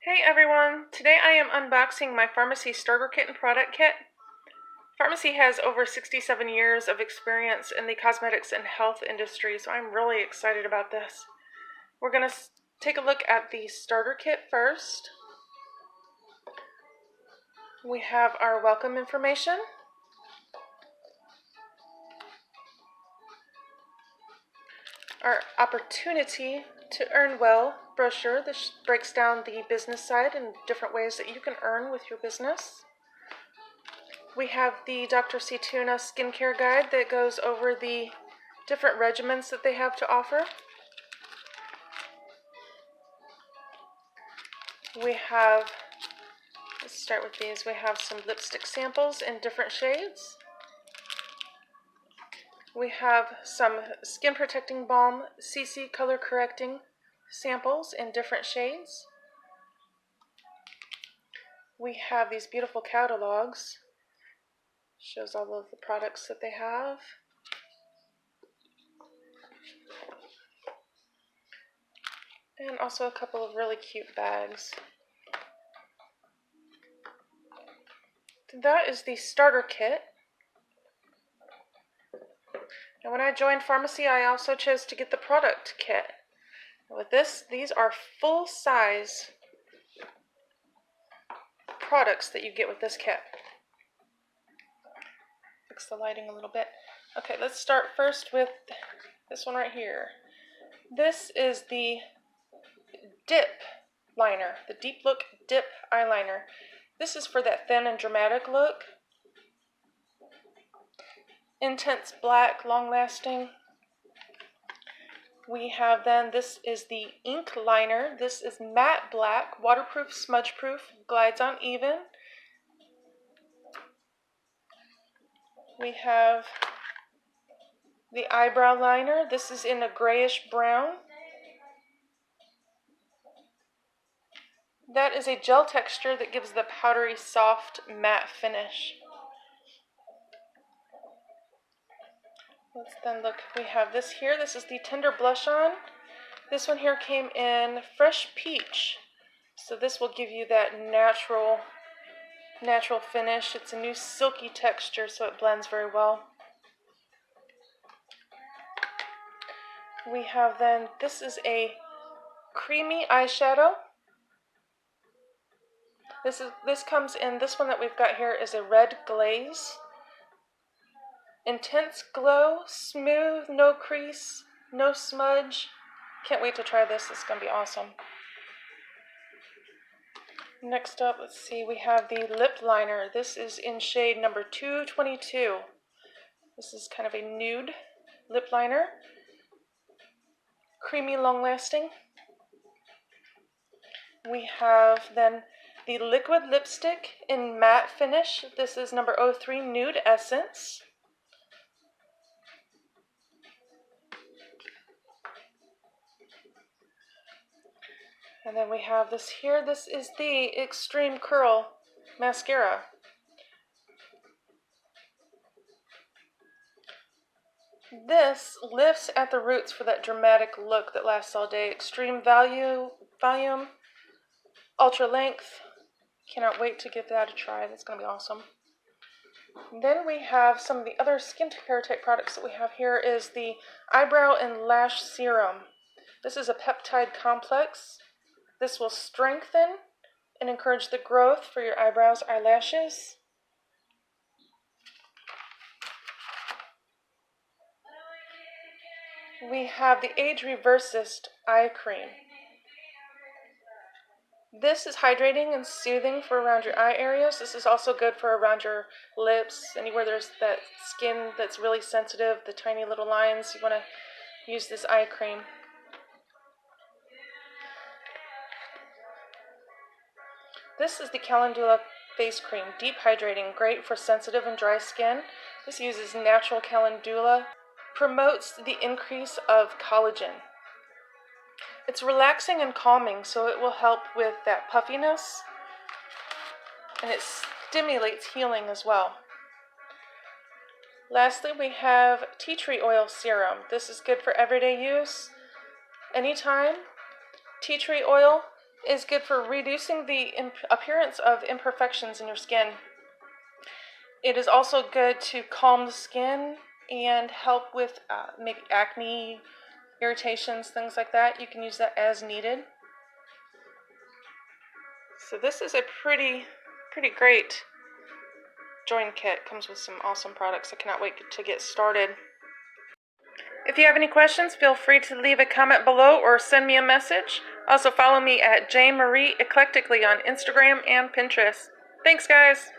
Hey everyone! Today I am unboxing my FARMASi starter kit and product kit. FARMASi has over 67 years of experience in the cosmetics and health industry, so I'm really excited about this. We're going to take a look at the starter kit first. We have our welcome information. Our opportunity to earn well brochure. This breaks down the business side and different ways that you can earn with your business. We have the Dr. C. Tuna skincare guide that goes over the different regimens that they have to offer. We have, let's start with these, we have some lipstick samples in different shades. We have some skin protecting balm CC color correcting samples in different shades. We have these beautiful catalogs. Shows all of the products that they have. And also a couple of really cute bags. That is the starter kit. And when I joined FARMASi, I also chose to get the product kit. With this, these are full-size products that you get with this kit. Fix the lighting a little bit. Okay, let's start first with this one right here. This is the Dip liner, the Deep Look Dip eyeliner. This is for that thin and dramatic look. Intense black, long-lasting. We have then, this is the ink liner. This is matte black, waterproof, smudge-proof, glides on even. We have the eyebrow liner. This is in a grayish brown. That is a gel texture that gives the powdery, soft, matte finish. Let's then look, we have this here. This is the Tender Blush On. This one here came in Fresh Peach. So this will give you that natural finish. It's a new silky texture, so it blends very well. We have then, this is a creamy eyeshadow. This comes in, this one that we've got here is a red glaze. Intense glow, smooth, no crease, no smudge. Can't wait to try this. It's going to be awesome. Next up, let's see, we have the lip liner. This is in shade number 222. This is kind of a nude lip liner. Creamy, long-lasting. We have then the liquid lipstick in matte finish. This is number 03 Nude Essence. And then we have this here. This is the Extreme Curl Mascara. This lifts at the roots for that dramatic look that lasts all day. Extreme volume, ultra length. Cannot wait to give that a try. That's going to be awesome. Then we have some of the other skincare type products that we have here is the Eyebrow and Lash Serum. This is a peptide complex. This will strengthen and encourage the growth for your eyebrows, eyelashes. We have the Reversist Eye Cream. This is hydrating and soothing for around your eye areas. This is also good for around your lips, anywhere there's that skin that's really sensitive, the tiny little lines. You want to use this eye cream. This is the Calendula face cream, deep hydrating, great for sensitive and dry skin. This uses natural calendula, promotes the increase of collagen. It's relaxing and calming, so it will help with that puffiness, and it stimulates healing as well. Lastly, we have Tree Oil Serum. This is good for everyday use. Anytime. Tea tree oil is good for reducing the appearance of imperfections in your skin. It is also good to calm the skin and help with maybe acne, irritations, things like that. You can use that as needed. So this is a pretty great join kit. Comes with some awesome products. I cannot wait to get started. If you have any questions, feel free to leave a comment below or send me a message. Also follow me at Eclectically on Instagram and Pinterest. Thanks, guys!